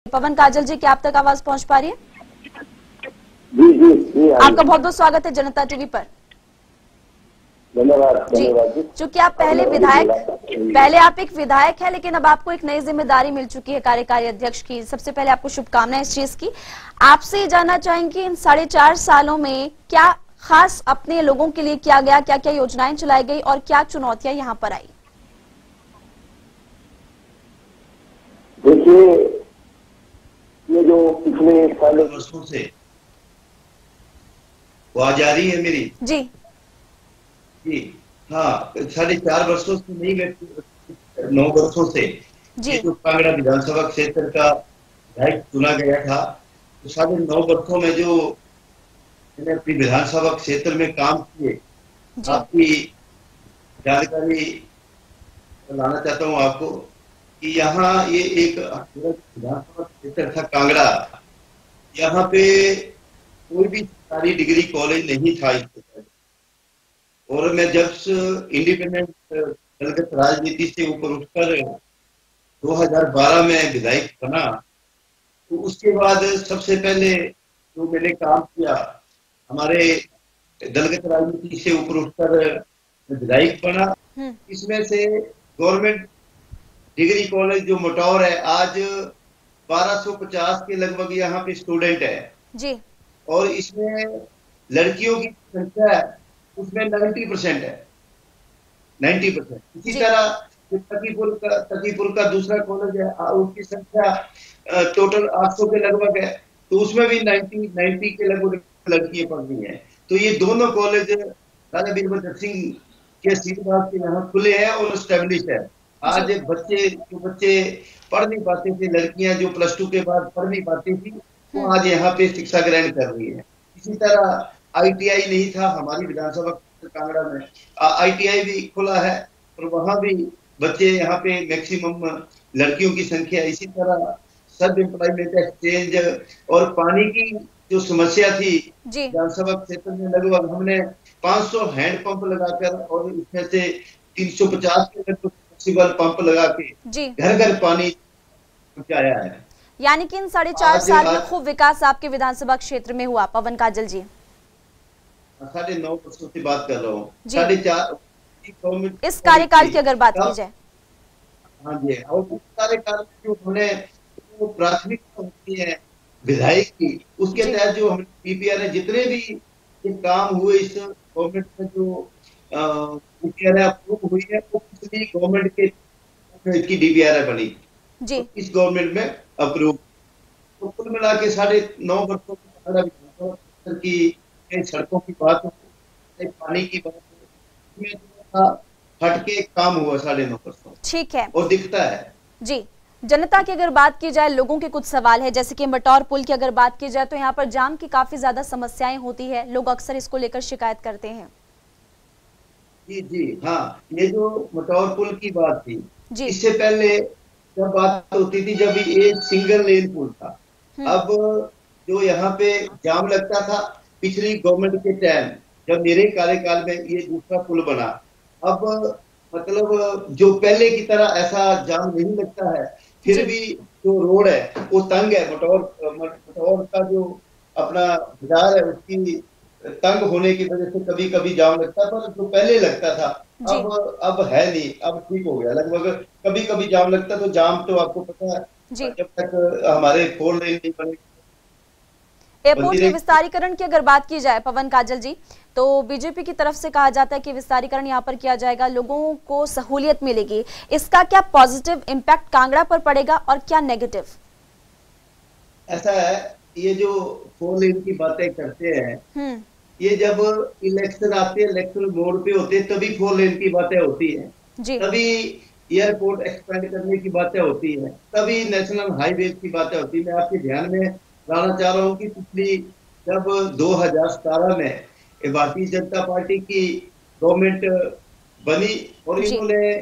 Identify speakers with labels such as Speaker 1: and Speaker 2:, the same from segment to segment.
Speaker 1: पवन काजल जी, क्या आप तक आवाज पहुंच पा रही है?
Speaker 2: जी जी जी,
Speaker 1: आपका बहुत बहुत स्वागत है जनता टीवी पर।
Speaker 2: धन्यवाद
Speaker 1: जी,
Speaker 2: धन्यवाद।
Speaker 1: चूंकि आप पहले आप एक विधायक है, लेकिन अब आपको एक नई जिम्मेदारी मिल चुकी है कार्यकारी अध्यक्ष की। सबसे पहले आपको शुभकामनाएं इस चीज की। आपसे जानना चाहेंगे इन 4.5 सालों में क्या खास अपने लोगों के लिए किया गया, क्या क्या योजनाएं चलाई गई और क्या चुनौतियां यहाँ पर आई?
Speaker 2: देखिए, ये जो पिछले
Speaker 3: वर्षों से आवाज आ रही है मेरी?
Speaker 1: जी
Speaker 3: जी हाँ, 4.5 वर्षों से नहीं, 9 वर्षों से ये जो कांगड़ा विधानसभा क्षेत्र का विधायक चुना गया था, तो 9.5 वर्षों में जो मैंने अपनी विधानसभा क्षेत्र में काम किए, आपकी जानकारी लाना चाहता हूँ आपको कि यहाँ ये एक विधानसभा क्षेत्र था कांगड़ा। यहाँ पे कोई भी सरकारी डिग्री कॉलेज नहीं था इससे पहले। और मैं जब इंडिपेंडेंट दलगत राजनीति से ऊपर उठकर 2012 में विधायक बना, तो उसके बाद सबसे पहले जो मैंने काम किया, हमारे दलगत राजनीति से ऊपर उठकर विधायक बना। इसमें से गवर्नमेंट डिग्री कॉलेज जो मटौर है, आज 1250 के लगभग यहाँ पे स्टूडेंट है
Speaker 1: जी,
Speaker 3: और इसमें लड़कियों की संख्या है उसमें 90% है, 90%। इसी तरह तकीपुर का दूसरा कॉलेज है, उसकी संख्या टोटल 800 के लगभग है, तो उसमें भी 90 के लगभग लड़कियां पढ़ रही हैं। तो ये दोनों कॉलेज राजा वीरभद्र सिंह के आशीर्वाद से यहाँ खुले हैं और स्टेब्लिश है। आज बच्चे पढ़ नहीं पाते थे, लड़कियां जो +2 के बाद पढ़ नहीं पाती थी, वो आज यहाँ पे शिक्षा ग्रहण कर रही है। इसी तरह ITI नहीं था हमारी विधानसभा कांगड़ा में, ITI भी खुला है और वहां भी बच्चे यहाँ पे मैक्सिमम लड़कियों की संख्या। इसी तरह सब एम्प्लॉयमेंट एक्सचेंज और पानी की जो समस्या थी विधानसभा क्षेत्र में, लगभग हमने 500 हैंड पंप लगाकर और इसमें से 350 के लगभग फ्लेक्सिबल पंप लगा के घर घर पानी पहुंचाया है।
Speaker 1: यानी कि इन 4.5 साल में खूब विकास आपके विधानसभा क्षेत्र में हुआ। पवन काजल जी,
Speaker 3: 9.5 वर्षों की बात कर रहा हूँ, 4.5
Speaker 1: इस कार्यकाल की अगर बात की जाए।
Speaker 3: हाँ जी, और उस कार्यकाल में जो हमने प्राथमिकता होती है विधायक की, उसके तहत जो हम PPR है, जितने भी ये काम हुए इस गवर्नमेंट में, जो PPR अप्रूव हुई है, वो पिछली गवर्नमेंट के इसकी DPR बनी जी, तो इस गवर्नमेंट में अप्रूव। तो कुल मिला के 9.5 वर्षों की सड़कों की बात हो, पानी की बात हो, हटके काम हुआ 9.5 वर्षों।
Speaker 1: ठीक है,
Speaker 3: और दिखता है
Speaker 1: जी। जनता की अगर बात की जाए, लोगों के कुछ सवाल है, जैसे कि मटौर पुल की अगर बात की जाए तो यहाँ पर जाम की काफी ज्यादा समस्याएं होती है, लोग अक्सर इसको लेकर शिकायत करते हैं।
Speaker 3: जी जी हाँ, ये जो मटौर पुल की बात थी, इससे पहले जब बात होती थी, जब ये सिंगल लेन पुल था, अब जो यहाँ पे जाम लगता था पिछली गवर्नमेंट के टाइम, जब मेरे कार्यकाल में ये दूसरा पुल बना, अब मतलब जो पहले की तरह ऐसा जाम नहीं लगता है। फिर भी जो रोड है वो तंग है, मटौर का जो अपना बाजार है उसकी तंग होने की वजह से कभी कभी जाम लगता है, पर जो पहले लगता था अब है नहीं, अब ठीक हो गया। लगभग कभी कभी जाम लगता, तो जाम तो आपको पता है, जब तक हमारे 4 लेन नहीं बने।
Speaker 1: एयरपोर्ट के विस्तारीकरण की अगर बात की जाए पवन काजल जी, तो बीजेपी की तरफ से कहा जाता है कि विस्तारीकरण यहाँ पर किया जाएगा, लोगों को सहूलियत मिलेगी। इसका क्या पॉजिटिव इम्पैक्ट कांगड़ा पर पड़ेगा और क्या नेगेटिव?
Speaker 3: ऐसा है, ये जो 4 लेन की बातें करते हैं, ये जब इलेक्शन आते हैं, इलेक्शन मोड पे होते हैं, तभी 4 लेन की बातें होती है, तभी एयरपोर्ट एक्सपेंड करने की बातें होती है, तभी नेशनल हाईवे की बातें होती है। मैं आपके ध्यान में लाना चाह रहा हूँ कि पिछली जब 2017 में भारतीय जनता पार्टी की गवर्नमेंट बनी और इन्होंने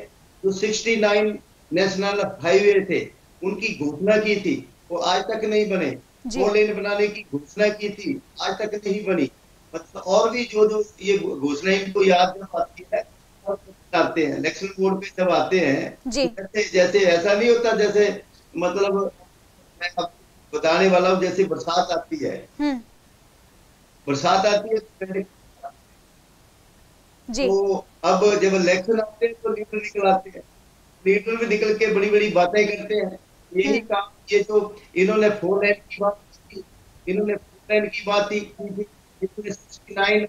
Speaker 3: जो 69 नेशनल हाईवे थे उनकी घोषणा की थी, वो आज तक नहीं बने। 4 लेन बनाने की घोषणा की थी, आज तक नहीं बनी। मतलब और भी जो ये घोषणा इनको याद जब आती है, आते हैं इलेक्शन बोर्ड पे जब आते हैं, जैसे ऐसा नहीं होता, जैसे मतलब मैं बताने वाला हूँ। जैसे बरसात आती है, बरसात आती है
Speaker 1: जी।
Speaker 3: तो अब जब इलेक्शन आते हैं तो लीडर निकल आते हैं, लीडर भी निकल के बड़ी बड़ी बातें करते हैं। यही काम ये जो इन्होंने 4 लाइन की बात की, इन्होंने 4 लाइन की बात की, इन्होंने 69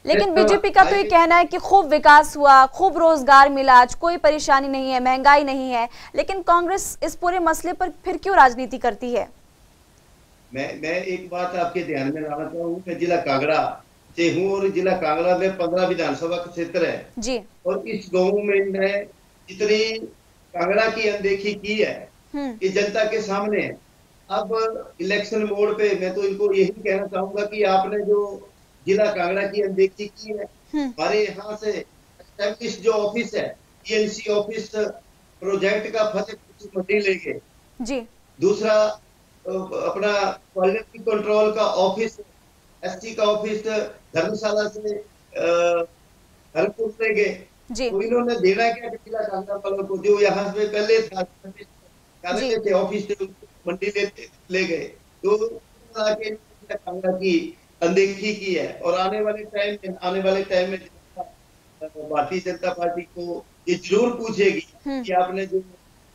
Speaker 1: लेकिन बीजेपी का तो ये कहना है कि खूब विकास हुआ, खूब रोजगार मिला, आज कोई परेशानी नहीं है, महंगाई नहीं है, लेकिन कांग्रेस इस पूरे मसले पर फिर क्यों राजनीति करती है? मैं
Speaker 3: एक बात आपके ध्यान में लाना चाहूँ, मैं जिला कांगड़ा से हूँ और जिला कांगड़ा में 15 विधानसभा क्षेत्र है
Speaker 1: जी।
Speaker 3: और इस गाँव में जितनी कांगड़ा की अनदेखी की है ये जनता के सामने है। अब इलेक्शन मोड पे मैं तो इनको यही कहना चाहूंगा कि आपने जो जिला कांगड़ा की अनदेखी की है, हमारे यहाँ से एस्टैब्लिश जो ऑफिस है ईएनसी ऑफिस प्रोजेक्ट का फतेहपुर मंडी ले गए जी। दूसरा अपना क्वालिटी कंट्रोल का ऑफिस, एसटी का ऑफिस धर्मशाला से हरपुर ले गए जी। तो इन्होंने देना क्या जिला कांगड़ा वालों को, जो यहाँ से पहले था थे ऑफिस से मंडी ले गए, तो कांगड़ा की अनदेखी की है। और आने वाले टाइम में भारतीय जनता पार्टी को ये जरूर पूछेगी कि आपने जो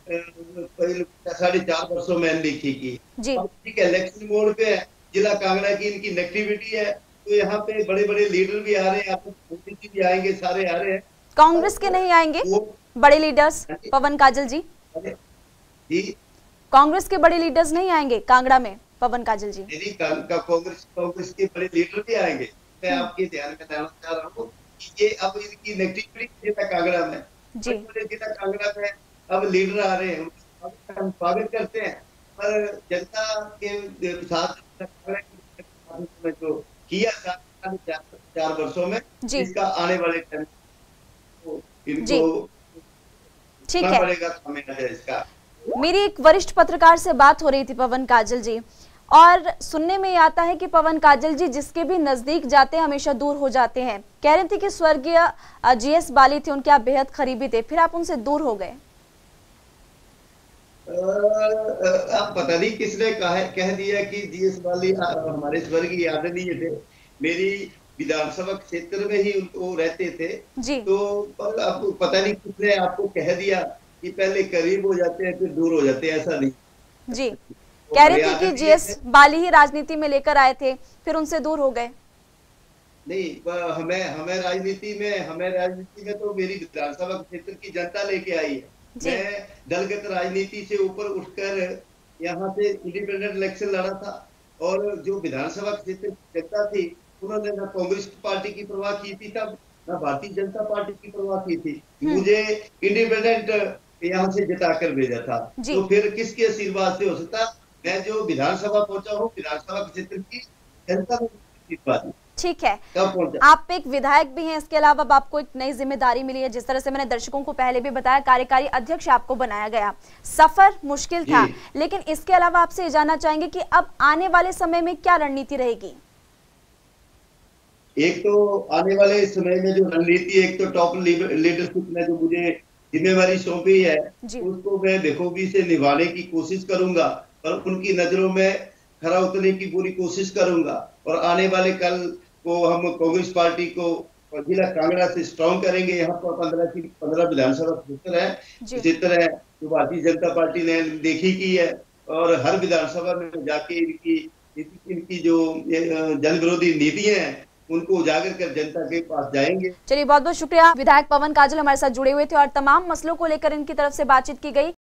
Speaker 3: 4.5 वर्षों में अनदेखी की। ठीक है, इलेक्शन मोड पे है, जिला कांगड़ा की इनकी नेगेटिविटी है, तो यहाँ पे बड़े बड़े लीडर भी आ रहे हैं, आपको भी आएंगे, सारे आ रहे हैं। कांग्रेस के नहीं आएंगे बड़े लीडर्स पवन काजल जी? कांग्रेस के बड़े लीडर्स नहीं आएंगे कांगड़ा में पवन काजल जी? कांग्रेस के बड़े लीडर भी आएंगे। मैं आपके ध्यान में लाना चाह रहा हूँ कि ये अब इनकी नेगेटिविटी कांगड़ा में जी, कांगड़ा में अब लीडर आ रहे हैं, हम स्वागत करते हैं, पर जनता के साथ जो किया 4 वर्षों में इसका आने वाले टाइम इनको ठीक है इसका। मेरी एक वरिष्ठ पत्रकार से बात हो रही थी पवन काजल जी, और सुनने में आता है कि पवन काजल जी जिसके भी नजदीक जाते हैं हमेशा दूर हो जाते हैं। कह रहे थे कि स्वर्गीय जीएस बाली थे, उनके आप बेहद करीबी थे, फिर आप उनसे दूर हो गए। आप पता नहीं किसने कह दिया कि जीएस बाली हमारे स्वर्गीय आदरणीय थे। मेरी विधानसभा क्षेत्र में ही उनको रहते थे जी। तो आपको पता नहीं किसने आपको कह दिया कि पहले करीब हो जाते हैं फिर दूर हो जाते हैं, ऐसा नहीं जी। तो कह रहे थे कि जीएस बाली ही राजनीति में लेकर आए थे, फिर उनसे दूर हो गए। नहीं, हमें राजनीति में तो मेरी विधानसभा क्षेत्र की जनता लेके आई है। मैं दलगत राजनीति से ऊपर उठकर यहाँ से इंडिपेंडेंट इलेक्शन लड़ा था, और जो विधानसभा क्षेत्र की जनता थी उन्होंने ना कांग्रेस पार्टी की परवाह की थी तब, ना भारतीय जनता पार्टी की परवाह की थी। मुझे इंडिपेंडेंट यहाँ से जिताकर भेजा था, तो फिर किसके आशीर्वाद से हो सकता? मैं जो विधानसभा पहुंचा हूँ, विधानसभा क्षेत्र की जनता ने आशीर्वाद। ठीक है, आप एक विधायक भी हैं, इसके अलावा अब आपको एक नई जिम्मेदारी मिली है। जिस तरह से मैंने दर्शकों को पहले भी बताया, कार्यकारी अध्यक्ष आपको बनाया गया, सफर मुश्किल था, लेकिन इसके अलावा आपसे जानना चाहेंगे कि अब आने वाले समय में क्या रणनीति रहेगी? एक तो आने वाले समय में जो रणनीति, एक तो टॉप लीडरशिप ने जो मुझे जिम्मेवारी सौंपी है उसको मैं बेखूबी से निभाने की कोशिश करूंगा और उनकी नजरों में खरा उतरने की पूरी कोशिश करूंगा। और आने वाले कल को हम कांग्रेस पार्टी को जिला कांगड़ा से स्ट्रॉन्ग करेंगे। यहाँ पर 15 विधानसभा क्षेत्र है जो भारतीय जनता पार्टी ने देखी की है, और हर विधानसभा में जाके इनकी जो जन विरोधी नीतियां हैं उनको उजागर कर जनता के पास जाएंगे। चलिए, बहुत बहुत शुक्रिया। विधायक पवन काजल हमारे साथ जुड़े हुए थे और तमाम मसलों को लेकर इनकी तरफ से बातचीत की गई।